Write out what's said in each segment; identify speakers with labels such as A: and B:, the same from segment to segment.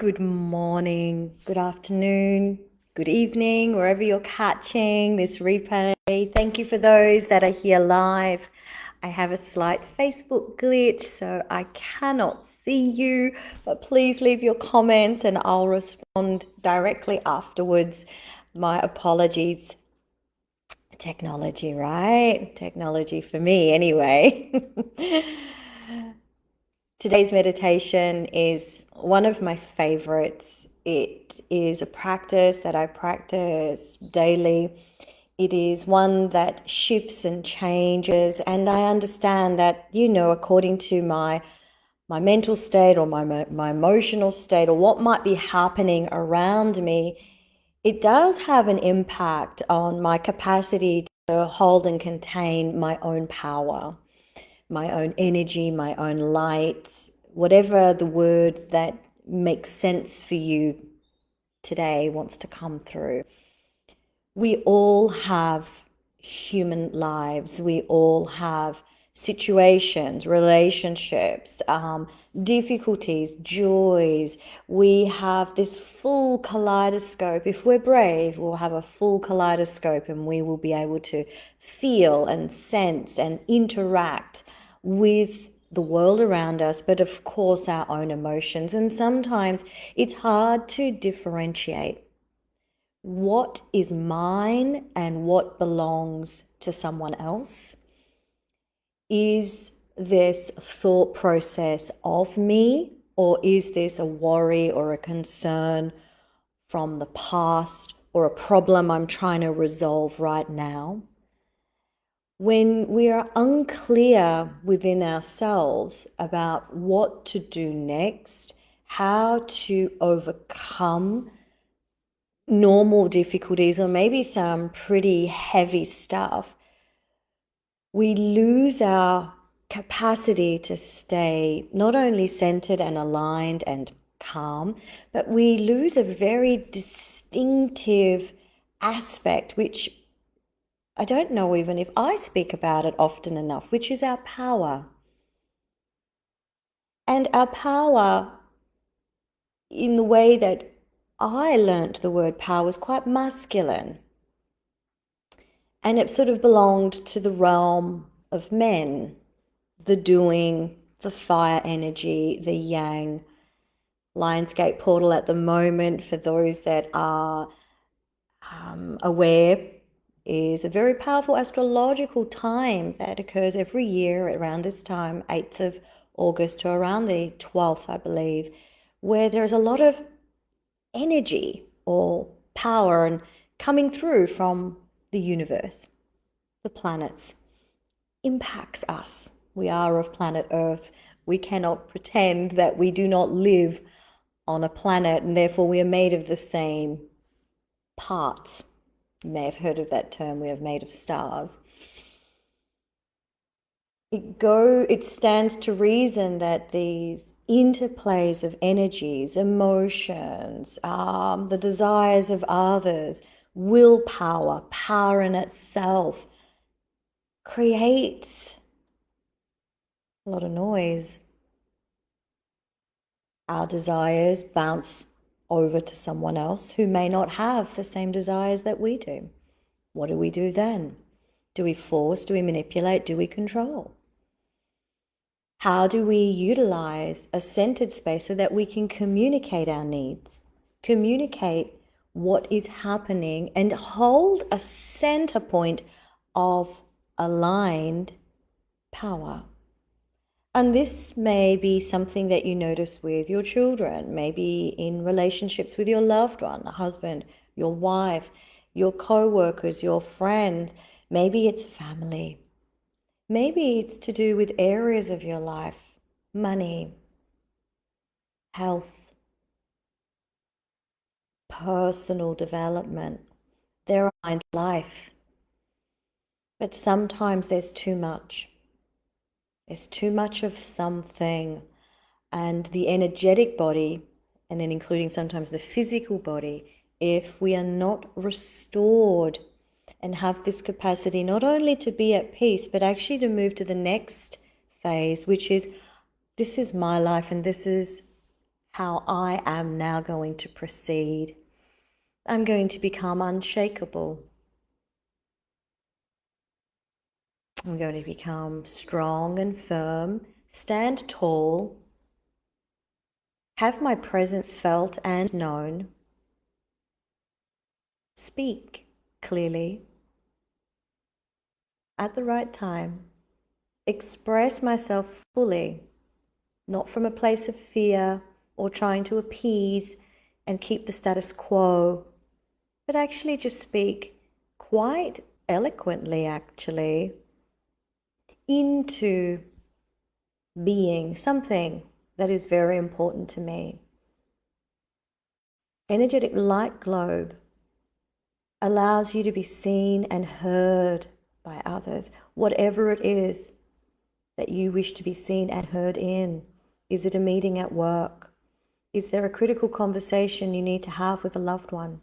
A: Good morning, good afternoon, good evening, wherever you're catching this replay. Thank you for those that are here live. I have a slight Facebook glitch, so I cannot see you, but please leave your comments and I'll respond directly afterwards. My apologies. Technology, right? Technology for me, anyway. Today's meditation is one of my favorites. It is a practice that I practice daily. It is one that shifts and changes, and I understand that, according to my mental state or my emotional state or what might be happening around me, it does have an impact on my capacity to hold and contain my own power, my own energy, my own light, whatever the word that makes sense for you today wants to come through. We all have human lives. We all have situations, relationships, difficulties, joys. We have this full kaleidoscope. If we're brave, we'll have a full kaleidoscope and we will be able to feel and sense and interact with the world around us, but of course our own emotions. And sometimes it's hard to differentiate what is mine and what belongs to someone else. Is this thought process of me, or is this a worry or a concern from the past or a problem I'm trying to resolve right now? When we are unclear within ourselves about what to do next, how to overcome normal difficulties or maybe some pretty heavy stuff, we lose our capacity to stay not only centered and aligned and calm, but we lose a very distinctive aspect, which I don't know even if I speak about it often enough, which is our power. And our power, in the way that I learnt the word power, was quite masculine. And it sort of belonged to the realm of men, the doing, the fire energy, the yang. Lionsgate portal at the moment, for those that are aware, is a very powerful astrological time that occurs every year around this time, 8th of August to around the 12th, I believe, where there's a lot of energy or power and coming through from the universe, the planets, impacts us. We are of planet Earth. We cannot pretend that we do not live on a planet and therefore we are made of the same parts. You may have heard of that term, we are made of stars. It stands to reason that these interplays of energies, emotions, the desires of others, willpower, power in itself, creates a lot of noise. Our desires bounce over to someone else who may not have the same desires that we do. What do we do then? Do we force? Do we manipulate? Do we control? How do we utilize a centered space so that we can communicate our needs, communicate what is happening, and hold a center point of aligned power? And this may be something that you notice with your children, maybe in relationships with your loved one, a husband, your wife, your co-workers, your friends. Maybe it's family. Maybe it's to do with areas of your life, money, health, personal development, their mind, life. But sometimes there's too much. There's too much of something, and the energetic body, and then including sometimes the physical body, if we are not restored and have this capacity not only to be at peace, but actually to move to the next phase, which is, this is my life and this is how I am now going to proceed. I'm going to become unshakable. I'm going to become strong and firm, stand tall, have my presence felt and known, speak clearly at the right time, express myself fully, not from a place of fear or trying to appease and keep the status quo, but actually just speak quite eloquently, actually, into being something that is very important to me. Energetic light globe allows you to be seen and heard by others, whatever it is that you wish to be seen and heard in. Is it a meeting at work? Is there a critical conversation you need to have with a loved one?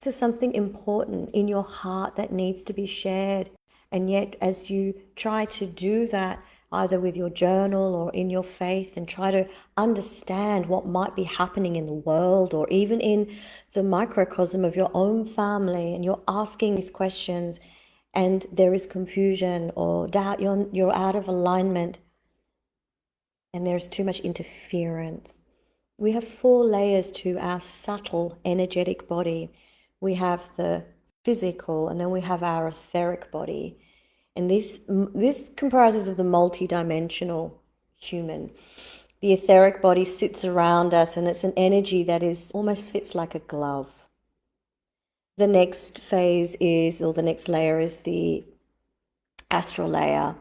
A: Is there something important in your heart that needs to be shared? And yet, as you try to do that, either with your journal or in your faith, and try to understand what might be happening in the world or even in the microcosm of your own family, and you're asking these questions and there is confusion or doubt, you're out of alignment and there's too much interference. We have 4 layers to our subtle energetic body. We have the physical, and then we have our etheric body. And this comprises of the multidimensional human. The etheric body sits around us, and it's an energy that is almost fits like a glove. The next phase is, or the next layer is the astral layer.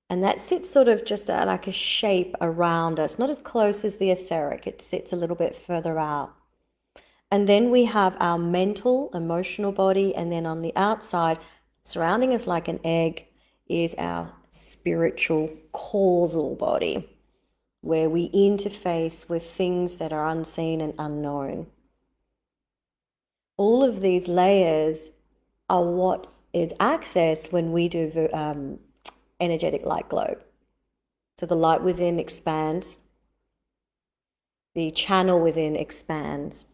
A: And that sits sort of just like a shape around us, not as close as the etheric. It sits a little bit further out. And then we have our mental, emotional body, and then on the outside, surrounding us like an egg, is our spiritual, causal body, where we interface with things that are unseen and unknown. All of these layers are what is accessed when we do energetic light globe. So the light within expands, the channel within expands.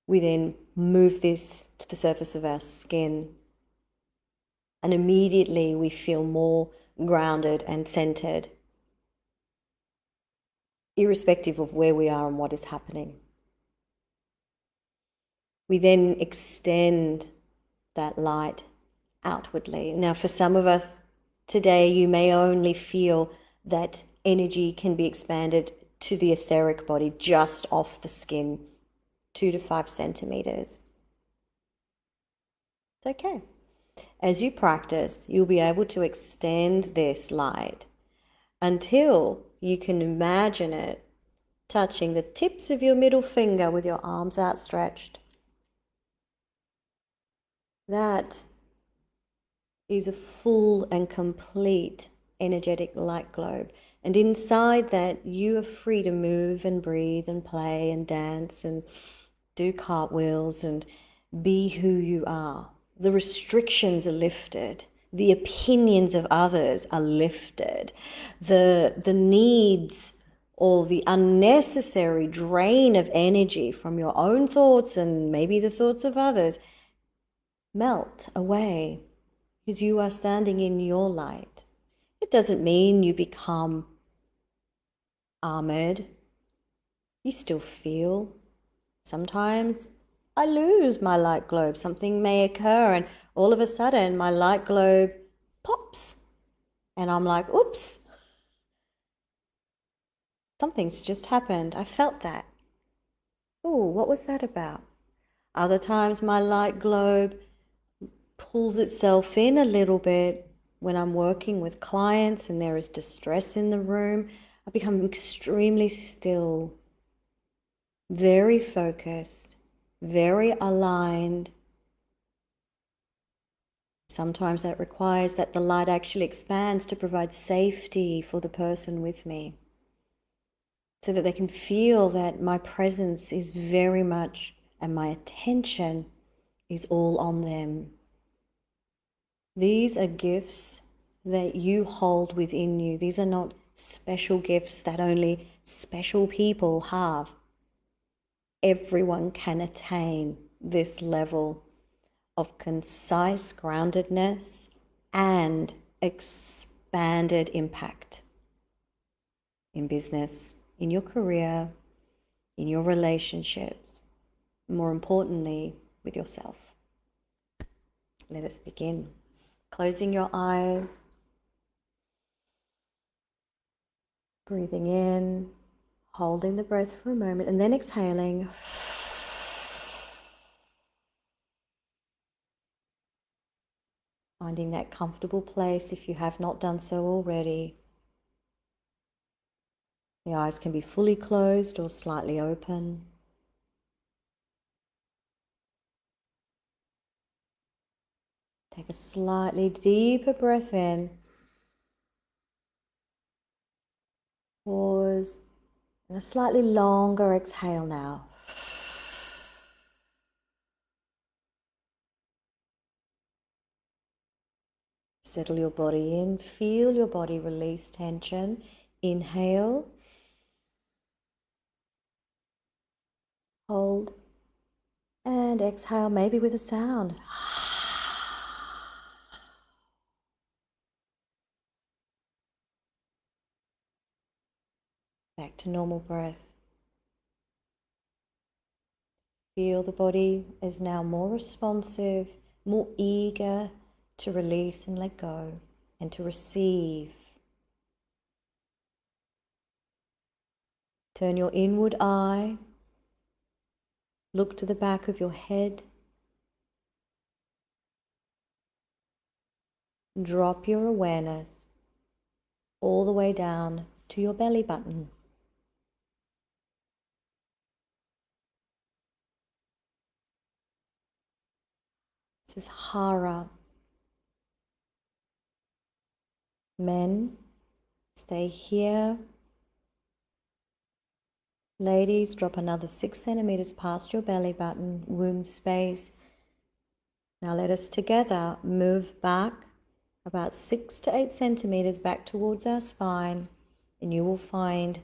A: We then move this to the surface of our skin, and immediately we feel more grounded and centered, irrespective of where we are and what is happening. We then extend that light outwardly. Now, for some of us today, you may only feel that energy can be expanded to the etheric body, just off the skin, 2 to 5 centimeters. It's okay. As you practice, you'll be able to extend this light until you can imagine it touching the tips of your middle finger with your arms outstretched. That is a full and complete energetic light globe. And inside that, you are free to move and breathe and play and dance and do cartwheels and be who you are. The restrictions are lifted. The opinions of others are lifted. The needs or the unnecessary drain of energy from your own thoughts and maybe the thoughts of others melt away because you are standing in your light. It doesn't mean you become armored. You still feel. Sometimes I lose my light globe. Something may occur and all of a sudden my light globe pops and I'm like, oops, something's just happened. I felt that. Ooh, what was that about? Other times my light globe pulls itself in a little bit when I'm working with clients and there is distress in the room. I become extremely still, very focused, very aligned. Sometimes that requires that the light actually expands to provide safety for the person with me, so that they can feel that my presence is very much, and my attention is all on them. These are gifts that you hold within you. These are not special gifts that only special people have. Everyone can attain this level of concise groundedness and expanded impact in business, in your career, in your relationships, more importantly, with yourself. Let us begin. Closing your eyes, breathing in, holding the breath for a moment, and then exhaling. Finding that comfortable place if you have not done so already. The eyes can be fully closed or slightly open. Take a slightly deeper breath in. Pause. And a slightly longer exhale now. Settle your body in. Feel your body release tension. Inhale. Hold. And exhale, maybe with a sound. Back to normal breath. Feel the body is now more responsive, more eager to release and let go and to receive. Turn your inward eye. Look to the back of your head. Drop your awareness all the way down to your belly button. This is Hara. Men, stay here. Ladies, drop another 6 centimeters past your belly button, womb space. Now let us together move back about 6 to 8 centimeters back towards our spine, and you will find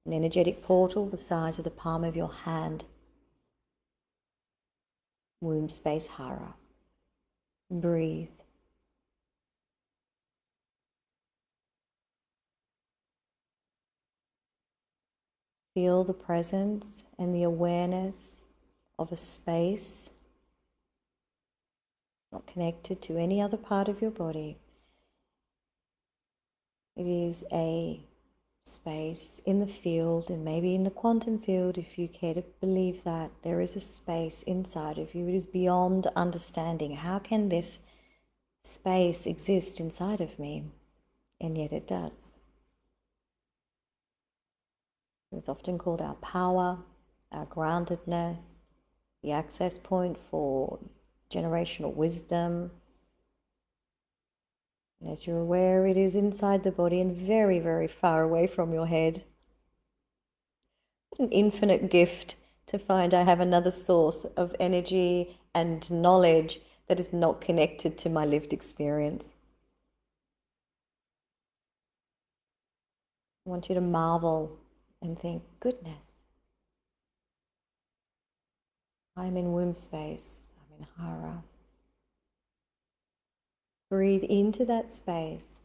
A: an energetic portal the size of the palm of your hand. Womb space Hara. Breathe. Feel the presence and the awareness of a space not connected to any other part of your body. It is a space in the field, and maybe in the quantum field, if you care to believe that, there is a space inside of you. It is beyond understanding. How can this space exist inside of me? And yet it does. It's often called our power, our groundedness, the access point for generational wisdom. And as you're aware, it is inside the body and very, very far away from your head. What an infinite gift to find I have another source of energy and knowledge that is not connected to my lived experience. I want you to marvel and think, goodness, I'm in womb space, I'm in Hara. Breathe into that space.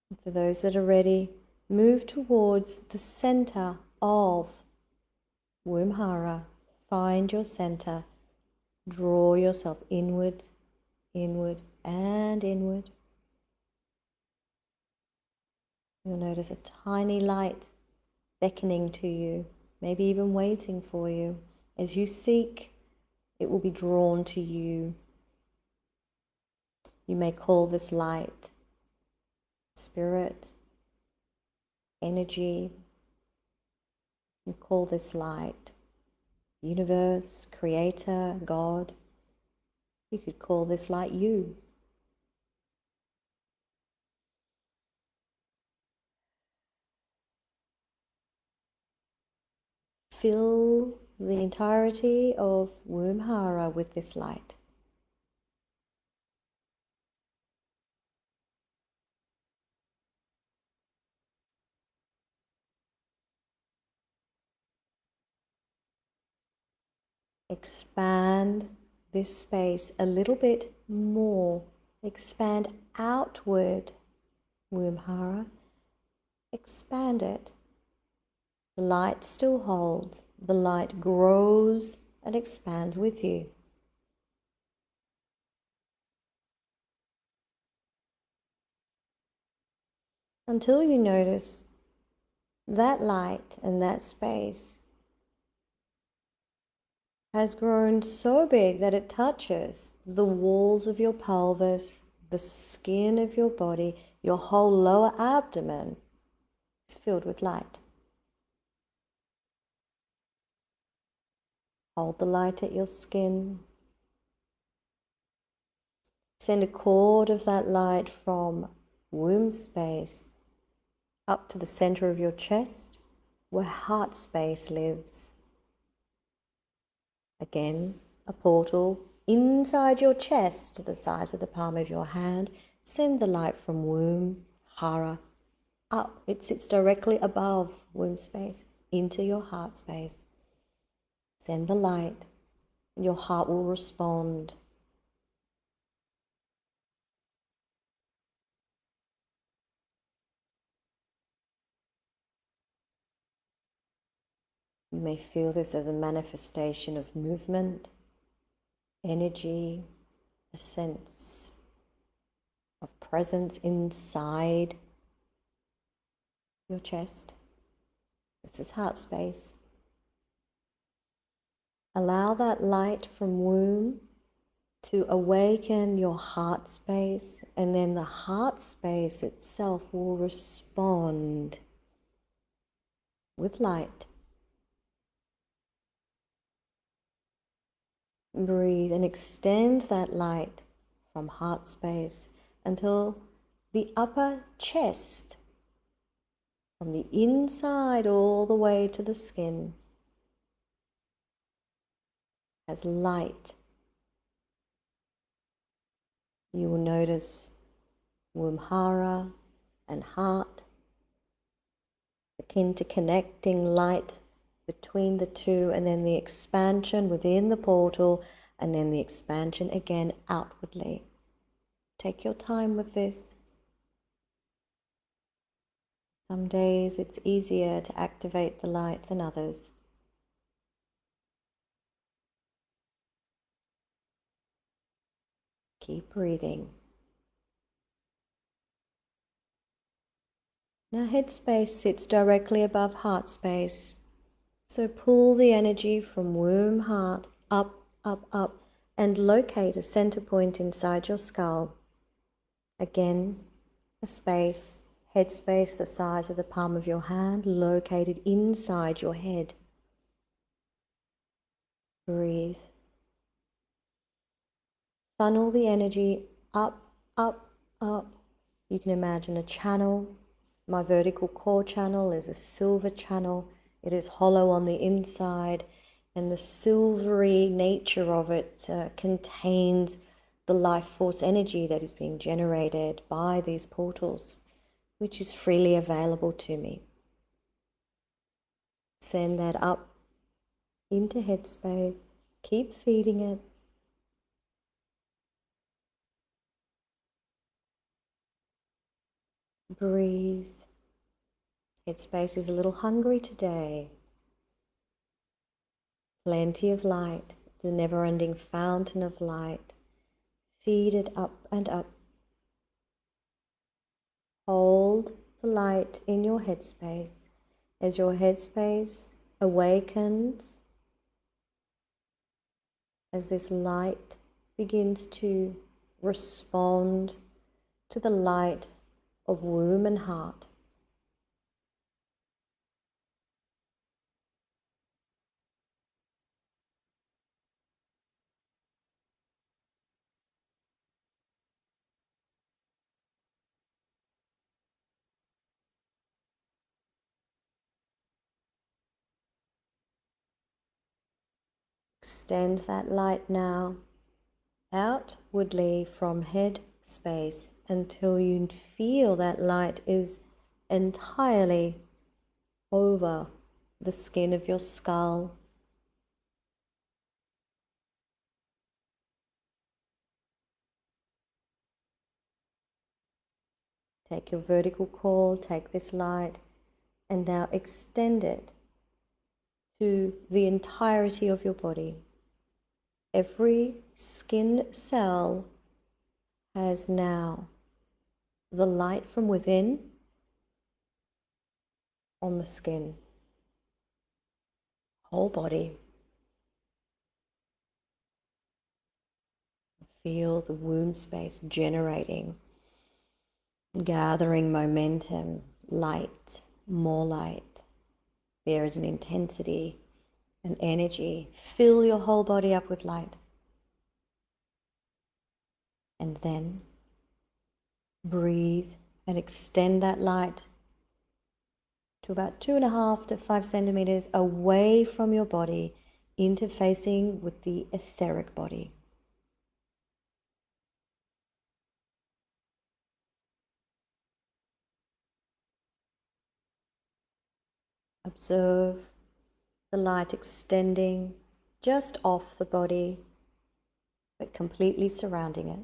A: And for those that are ready, move towards the center of womb Hara. Find your center. Draw yourself inward, inward, and inward. You'll notice a tiny light beckoning to you, maybe even waiting for you. As you seek, it will be drawn to you. You may call this light spirit, energy. You call this light universe, creator, God. You could call this light you. Fill the entirety of womb Hara with this light. Expand this space a little bit more. Expand outward, Womhara. Expand it. The light still holds. The light grows and expands with you. Until you notice that light and that space has grown so big that it touches the walls of your pelvis, the skin of your body, your whole lower abdomen is filled with light. Hold the light at your skin. Send a cord of that light from womb space up to the center of your chest, where heart space lives. Again, a portal inside your chest to the size of the palm of your hand. Send the light from womb, hara, up. It sits directly above womb space, into your heart space. Send the light, and your heart will respond. You may feel this as a manifestation of movement, energy, a sense of presence inside your chest. This is heart space. Allow that light from womb to awaken your heart space, and then the heart space itself will respond with light. Breathe and extend that light from heart space until the upper chest, from the inside all the way to the skin, has light. You will notice Womhara and heart, akin to connecting light between the two, and then the expansion within the portal, and then the expansion again outwardly. Take your time with this. Some days it's easier to activate the light than others. Keep breathing. Now headspace sits directly above heart space. So pull the energy from womb, heart, up, up, up, and locate a center point inside your skull. Again, a space, headspace the size of the palm of your hand, located inside your head. Breathe. Funnel the energy up, up, up. You can imagine a channel. My vertical core channel is a silver channel. It is hollow on the inside, and the silvery nature of it contains the life force energy that is being generated by these portals, which is freely available to me. Send that up into headspace. Keep feeding it. Breathe. Headspace is a little hungry today. Plenty of light, the never-ending fountain of light. Feed it up and up. Hold the light in your headspace. As your headspace awakens, as this light begins to respond to the light of womb and heart. Extend that light now outwardly from head space until you feel that light is entirely over the skin of your skull. Take your vertical cord, take this light, and now extend it to the entirety of your body. Every skin cell has now the light from within on the skin. Whole body. Feel the womb space generating, gathering momentum, light, more light. There is an intensity, an energy. Fill your whole body up with light. And then breathe and extend that light to about 2.5 to 5 centimeters away from your body, interfacing with the etheric body. Observe the light extending just off the body, but completely surrounding it.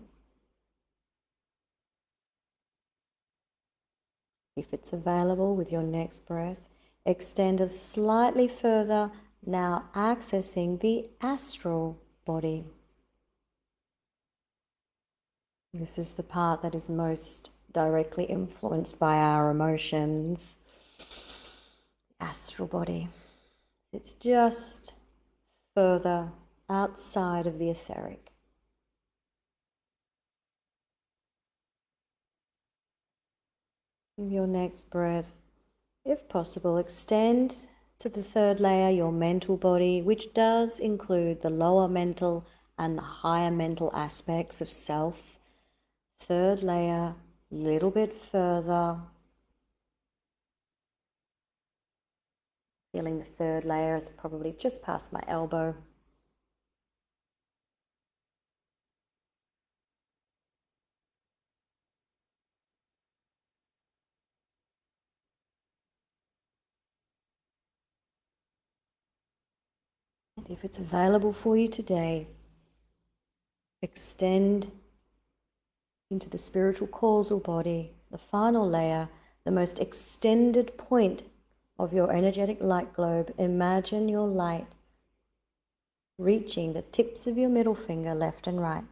A: If it's available with your next breath, extend it slightly further, now accessing the astral body. This is the part that is most directly influenced by our emotions. Astral body. It's just further outside of the etheric. With your next breath, if possible, extend to the third layer, your mental body, which does include the lower mental and the higher mental aspects of self. Third layer, a little bit further. Feeling the third layer is probably just past my elbow. And if it's available for you today, extend into the spiritual causal body, the final layer, the most extended point of your energetic light globe. Imagine your light reaching the tips of your middle finger, left and right.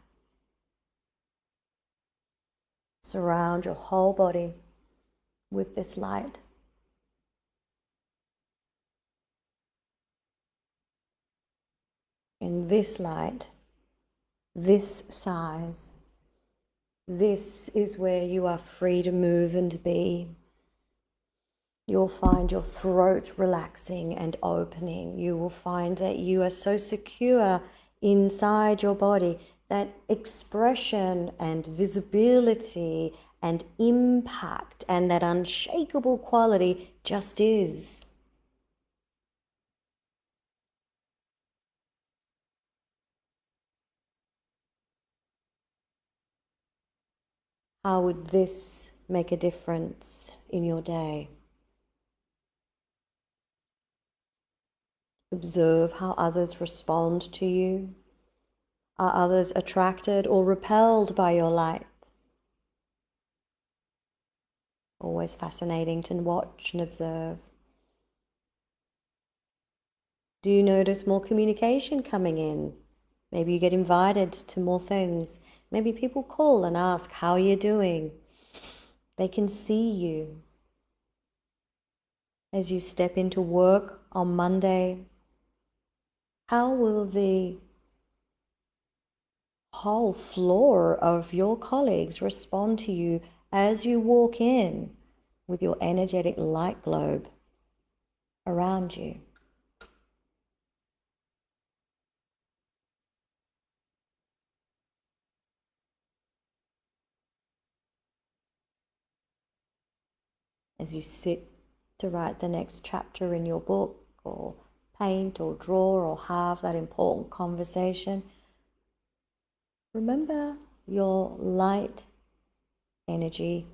A: Surround your whole body with this light. In this light, this size, this is where you are free to move and be. You'll find your throat relaxing and opening. You will find that you are so secure inside your body that expression and visibility and impact and that unshakable quality just is. How would this make a difference in your day? Observe how others respond to you. Are others attracted or repelled by your light? Always fascinating to watch and observe. Do you notice more communication coming in? Maybe you get invited to more things. Maybe people call and ask, how are you doing? They can see you. As you step into work on Monday, how will the whole floor of your colleagues respond to you as you walk in with your energetic light globe around you? As you sit to write the next chapter in your book, or paint or draw or have that important conversation, remember your light energy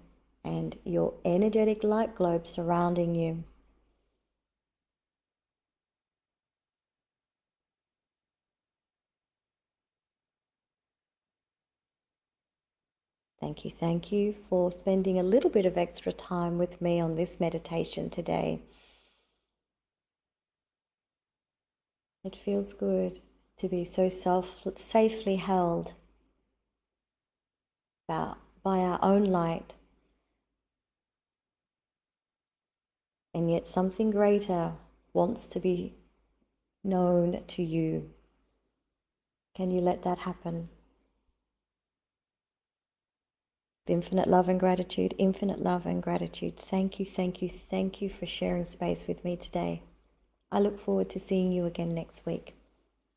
A: and your energetic light globe surrounding you. Thank you for spending a little bit of extra time with me on this meditation today. It feels good to be so safely held by our own light, and yet something greater wants to be known to you. Can you let that happen? With infinite love and gratitude, infinite love and gratitude. Thank you, thank you, thank you for sharing space with me today. I look forward to seeing you again next week.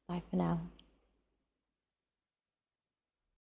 A: Bye for now.